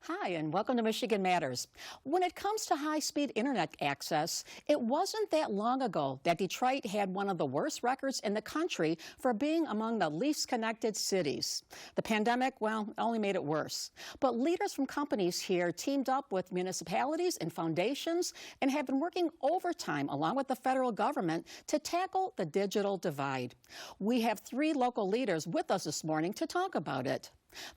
Hi, and welcome to Michigan Matters. When it comes to high-speed internet access, it wasn't that long ago that Detroit had one of the worst records in the country for being among the least connected cities. The pandemic, well, only made it worse. But leaders from companies here teamed up with municipalities and foundations and have been working overtime along with the federal government to tackle the digital divide. We have three local leaders with us this morning to talk about it.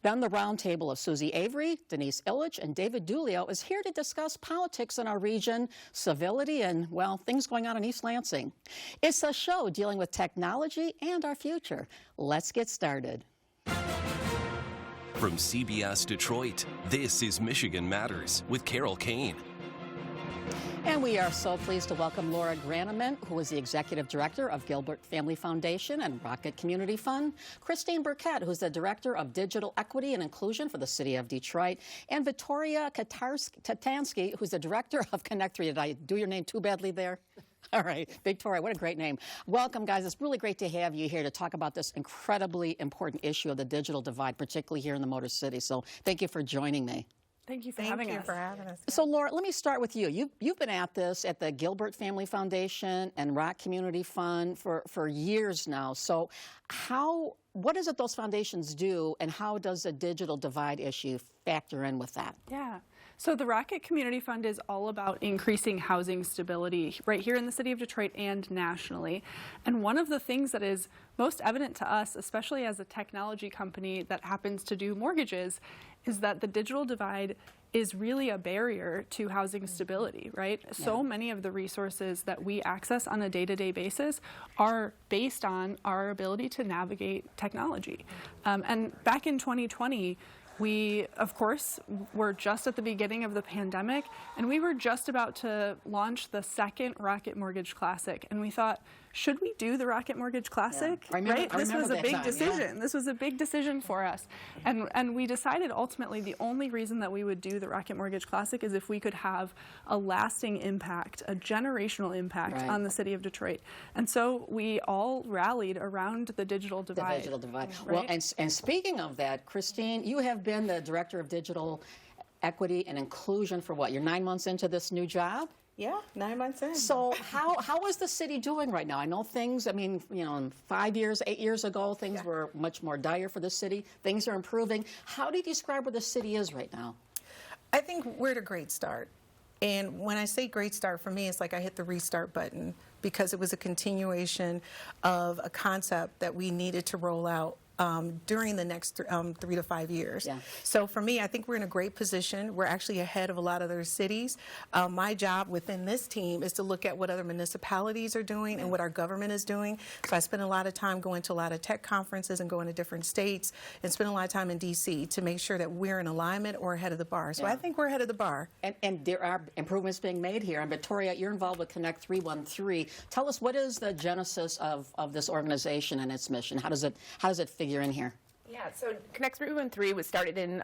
Then the roundtable of Susie Avery, Denise Illich, and David Dulio is here to discuss politics in our region, civility, and, well, things going on in East Lansing. It's a show dealing with technology and our future. Let's get started. From CBS Detroit, this is Michigan Matters with Carol Cain. And we are so pleased to welcome Laura Grannemann, who is the Executive Director of Gilbert Family Foundation and Rocket Community Fund, Christine Burkette, who's the Director of Digital Equity and Inclusion for the City of Detroit, and Vittoria Katanski, who's the Director of Connect 3. Did I do your name too badly there? All right, Victoria, what a great name. Welcome, guys. It's really great to have you here to talk about this incredibly important issue of the digital divide, particularly here in the Motor City. So thank you for joining me. Thank you for having us. So, Laura, let me start with you. You've been at this at the Gilbert Family Foundation and Rock Community Fund for years now. So what is it those foundations do, and how does the digital divide issue factor in with that? Yeah. So the Rocket Community Fund is all about increasing housing stability right here in the city of Detroit and nationally. And one of the things that is most evident to us, especially as a technology company that happens to do mortgages, is that the digital divide is really a barrier to housing stability, right? Yeah. So many of the resources that we access on a day-to-day basis are based on our ability to navigate technology. And back in 2020, we, of course, were just at the beginning of the pandemic, and we were just about to launch the second Rocket Mortgage Classic. And we thought, should we do the Rocket Mortgage Classic? Yeah. This was a big decision. Yeah. This was a big decision for us. And we decided ultimately the only reason that we would do the Rocket Mortgage Classic is if we could have a lasting impact, a generational impact on the city of Detroit. And so we all rallied around the digital divide. The digital divide. Right? Well, and speaking of that, Christine, you have been the Director of Digital Equity and Inclusion for what? You're 9 months into this new job? Yeah, 9 months in. So how is the city doing right now? I know things, 5 years, 8 years ago, things were much more dire for the city. Things are improving. How do you describe where the city is right now? I think we're at a great start. And when I say great start, for me, it's like I hit the restart button because it was a continuation of a concept that we needed to roll out during the next 3 to 5 years. Yeah. So for me, I think we're in a great position. We're actually ahead of a lot of other cities. My job within this team is to look at what other municipalities are doing and what our government is doing. So I spend a lot of time going to a lot of tech conferences and going to different states and spend a lot of time in D.C. to make sure that we're in alignment or ahead of the bar. So I think we're ahead of the bar. And there are improvements being made here. And Victoria, you're involved with Connect 313. Tell us, what is the genesis of this organization and its mission? How does it figure in here? Yeah, so Connect 313 was started in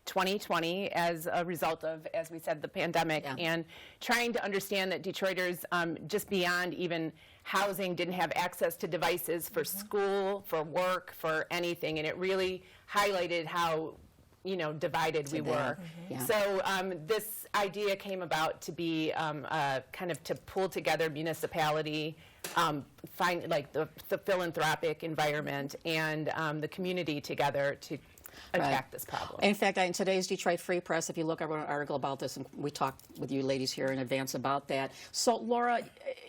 2020 as a result of, as we said, the pandemic, and trying to understand that Detroiters, just beyond even housing, didn't have access to devices for school, for work, for anything, and it really highlighted how divided we were. So this idea came about to be kind of to pull together municipality, find like the philanthropic environment and the community together to attack this problem. In fact, in today's Detroit Free Press, if you look, I wrote an article about this, and we talked with you ladies here in advance about that. So, Laura,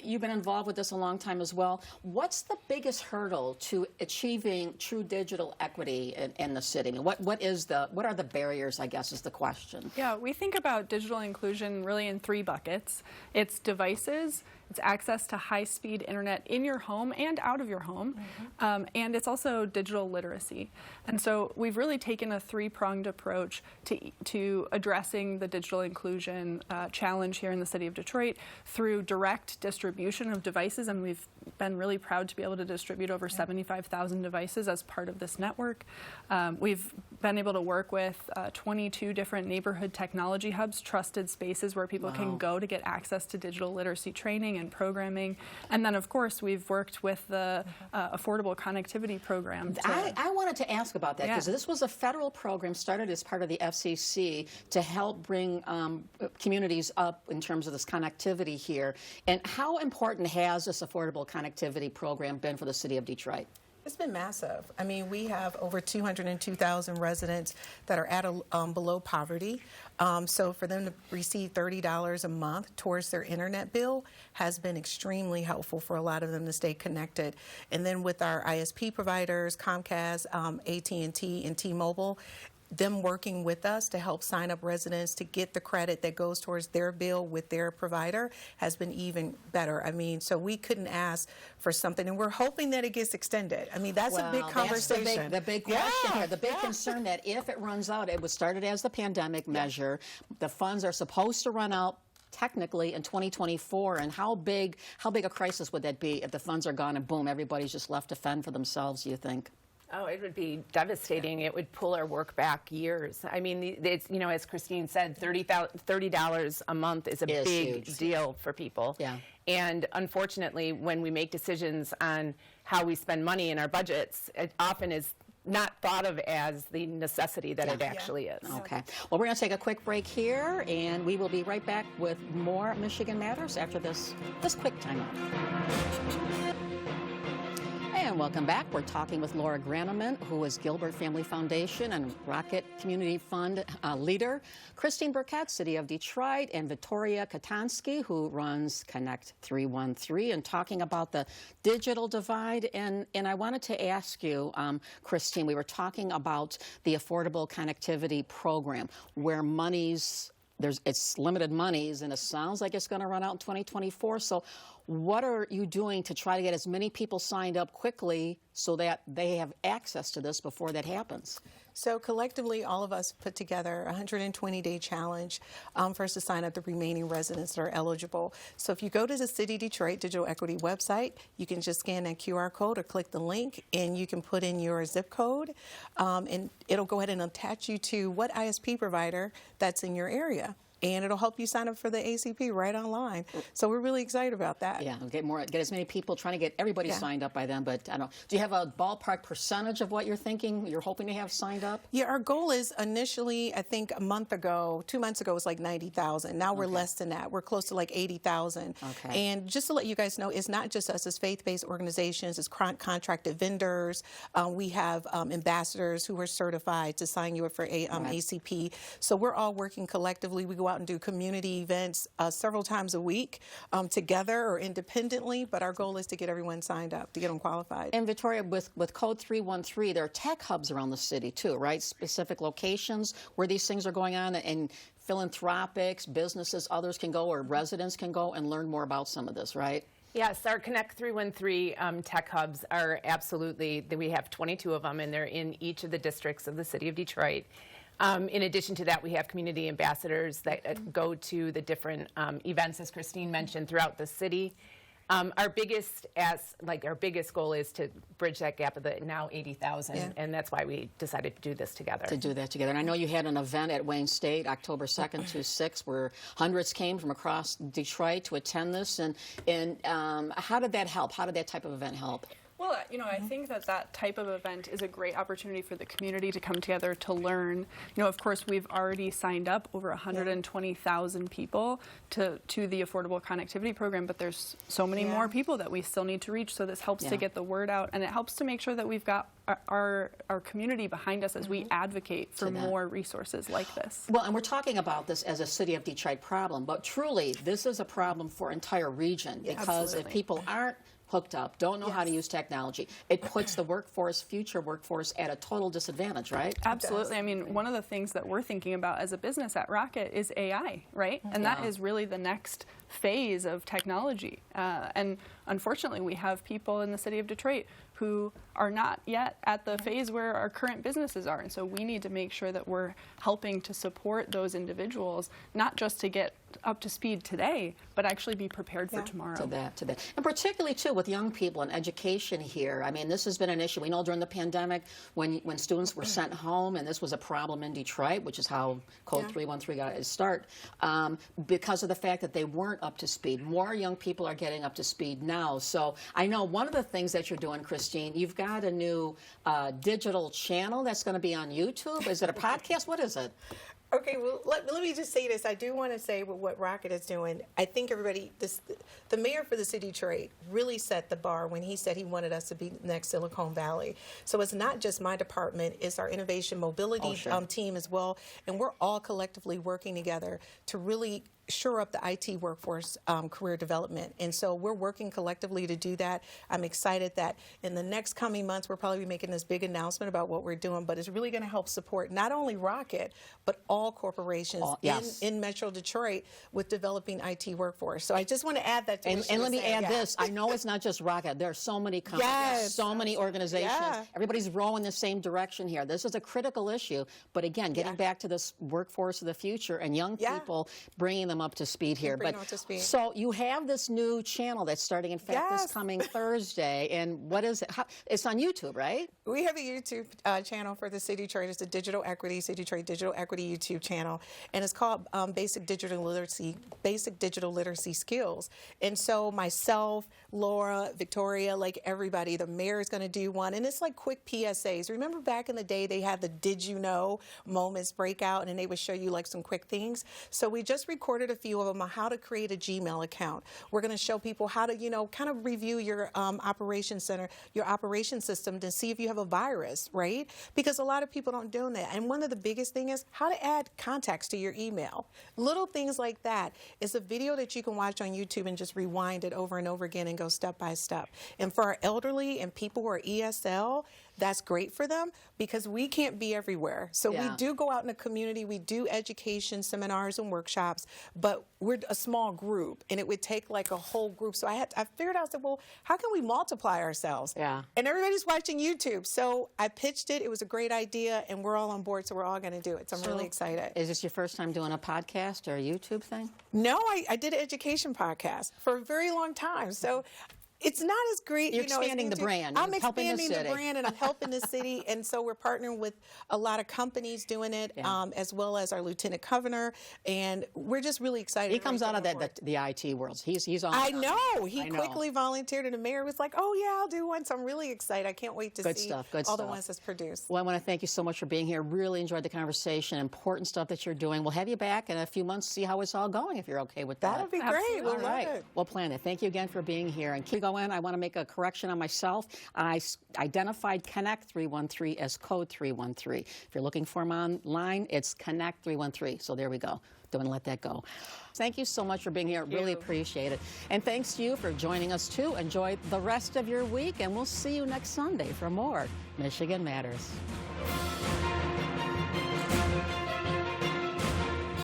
you've been involved with this a long time as well. What's the biggest hurdle to achieving true digital equity in the city? What are the barriers, I guess, is the question. Yeah, we think about digital inclusion really in 3 buckets. It's devices, it's access to high-speed internet in your home and out of your home, and it's also digital literacy. And so we've really taken a 3-pronged approach to addressing the digital inclusion challenge here in the city of Detroit through direct distribution of devices, and we've been really proud to be able to distribute over 75,000 devices as part of this network. We've been able to work with 22 different neighborhood technology hubs, trusted spaces where people can go to get access to digital literacy training marketing and programming. And then, of course, we've worked with the Affordable Connectivity Program. I wanted to ask about that because this was a federal program started as part of the FCC to help bring communities up in terms of this connectivity here. And how important has this Affordable Connectivity Program been for the city of Detroit? It's been massive. I mean, we have over 202,000 residents that are at below poverty. So for them to receive $30 a month towards their internet bill has been extremely helpful for a lot of them to stay connected. And then with our ISP providers, Comcast, AT&T, and T-Mobile, them working with us to help sign up residents to get the credit that goes towards their bill with their provider has been even better. I mean, so we couldn't ask for something, and we're hoping that it gets extended. I mean, that's a big conversation. That's the big question here, the big concern that if it runs out, it was started as the pandemic measure. The funds are supposed to run out technically in 2024, and how big a crisis would that be if the funds are gone and boom, everybody's just left to fend for themselves, you think? Oh, it would be devastating. It would pull our work back years. I mean, it's, you know, as Christine said, $30 a month is a big deal for people. Yeah. And unfortunately, when we make decisions on how we spend money in our budgets, it often is not thought of as the necessity that it actually is. Okay. Well, we're going to take a quick break here, and we will be right back with more Michigan Matters after this quick timeout. And welcome back. We're talking with Laura Grannemann, who is Gilbert Family Foundation and Rocket Community Fund leader, Christine Burkette, City of Detroit, and Vittoria Katanski, who runs Connect 313, and talking about the digital divide. And I wanted to ask you, Christine, we were talking about the Affordable Connectivity Program, where it's limited monies, and it sounds like it's going to run out in 2024. So what are you doing to try to get as many people signed up quickly so that they have access to this before that happens? So collectively, all of us put together a 120-day challenge for us to sign up the remaining residents that are eligible. So if you go to the City Detroit Digital Equity website, you can just scan that QR code or click the link, and you can put in your zip code, and it'll go ahead and attach you to what ISP provider that's in your area. And it'll help you sign up for the ACP right online. So we're really excited about that. Yeah, get as many people, trying to get everybody signed up by then. But I don't know. Do you have a ballpark percentage of what you're thinking you're hoping to have signed up? Yeah, our goal is initially, I think 2 months ago, it was like 90,000. Now we're less than that. We're close to like 80,000. Okay. And just to let you guys know, it's not just us. It's faith-based organizations. It's contracted vendors. We have ambassadors who are certified to sign you up for ACP. So we're all working collectively. We go out and do community events several times a week together or independently, but our goal is to get everyone signed up, to get them qualified. And Vittoria, with Code 313, there are tech hubs around the city too, right? Specific locations where these things are going on, and philanthropics, businesses, others can go, or residents can go and learn more about some of this, right? Yes, our Connect 313 tech hubs are absolutely, we have 22 of them, and they're in each of the districts of the city of Detroit. In addition to that, we have community ambassadors that go to the different events, as Christine mentioned, throughout the city. Our biggest goal is to bridge that gap of the now 80,000, and that's why we decided to do this together. And I know you had an event at Wayne State, October 2nd to 6th, where hundreds came from across Detroit to attend this. And how did that help? How did that type of event help? Well, you know, I think that type of event is a great opportunity for the community to come together to learn. You know, of course, we've already signed up over 120,000 people to the Affordable Connectivity Program, but there's so many more people that we still need to reach, so this helps to get the word out, and it helps to make sure that we've got our community behind us as we advocate for more resources like this. Well, and we're talking about this as a City of Detroit problem, but truly, this is a problem for entire region, because if people aren't hooked up, don't know how to use technology, it puts the future workforce at a total disadvantage, right? Absolutely. I mean, one of the things that we're thinking about as a business at Rocket is AI, right? And that is really the next phase of technology. And unfortunately, we have people in the city of Detroit who are not yet at the phase where our current businesses are. And so we need to make sure that we're helping to support those individuals, not just to get up to speed today, but actually be prepared for tomorrow. To that. And particularly, too, with young people and education here. I mean, this has been an issue. We know during the pandemic when students were sent home, and this was a problem in Detroit, which is how Code 313 got its start, because of the fact that they weren't up to speed. More young people are getting up to speed now. So I know one of the things that you're doing, Christine, you've got a new digital channel that's going to be on YouTube. Is it a podcast? What is it? Okay, well, let me just say this. I do want to say with what Rocket is doing, I think everybody, the mayor for the city of Detroit really set the bar when he said he wanted us to be the next Silicon Valley. So it's not just my department, it's our innovation mobility team as well. And we're all collectively working together to really shore up the IT workforce career development. And so we're working collectively to do that. I'm excited that in the next coming months, we'll probably be making this big announcement about what we're doing, but it's really going to help support not only Rocket, but all corporations in Metro Detroit with developing IT workforce. So I just want to add that to And let me add this. I know it's not just Rocket. There are so many companies, so many organizations. Everybody's rowing the same direction here. This is a critical issue. But again, getting back to this workforce of the future and young people, bringing them up to speed here. So you have this new channel that's starting, in fact, this coming Thursday. And what is it? It's on YouTube, right? We have a YouTube channel for the City of Detroit. It's the Digital Equity, City of Detroit Digital Equity YouTube channel. And it's called Basic Digital Literacy Skills. And so myself, Laura, Victoria, like everybody, the mayor is going to do one. And it's like quick PSAs. Remember back in the day, they had the Did You Know moments breakout, and they would show you like some quick things. So we just recorded a few of them on how to create a Gmail account. We're going to show people how to, kind of review your operations center, your operation system to see if you have a virus, right? Because a lot of people don't do that. And one of the biggest things is how to add contacts to your email. Little things like that. It's a video that you can watch on YouTube and just rewind it over and over again and go step by step. And for our elderly and people who are ESL, that's great for them because we can't be everywhere. So we do go out in the community, we do education seminars and workshops, but we're a small group and it would take like a whole group. So I figured out, I said, well, how can we multiply ourselves? And everybody's watching YouTube. So I pitched it. It was a great idea and we're all on board. So we're all going to do it. So I'm really excited. Is this your first time doing a podcast or a YouTube thing? No, I did an education podcast for a very long time. So it's not as great. You're expanding the brand. I'm expanding the brand and I'm helping the city. And so we're partnering with a lot of companies doing it, as well as our Lieutenant Governor. And we're just really excited. He comes out of the IT world. He's on. I know. He quickly volunteered and the mayor was like, oh, yeah, I'll do one. So I'm really excited. I can't wait to see all the ones that's produced. Well, I want to thank you so much for being here. Really enjoyed the conversation. Important stuff that you're doing. We'll have you back in a few months to see how it's all going, if you're okay with that. That'll be great. All right. We'll plan it. Thank you again for being here. And keep going. I want to make a correction on myself. I identified Connect 313 as code 313. If you're looking for them online, it's Connect 313. So there we go. Don't want to let that go. Thank you so much for being here. Really appreciate it. And thanks to you for joining us, too. Enjoy the rest of your week, and we'll see you next Sunday for more Michigan Matters.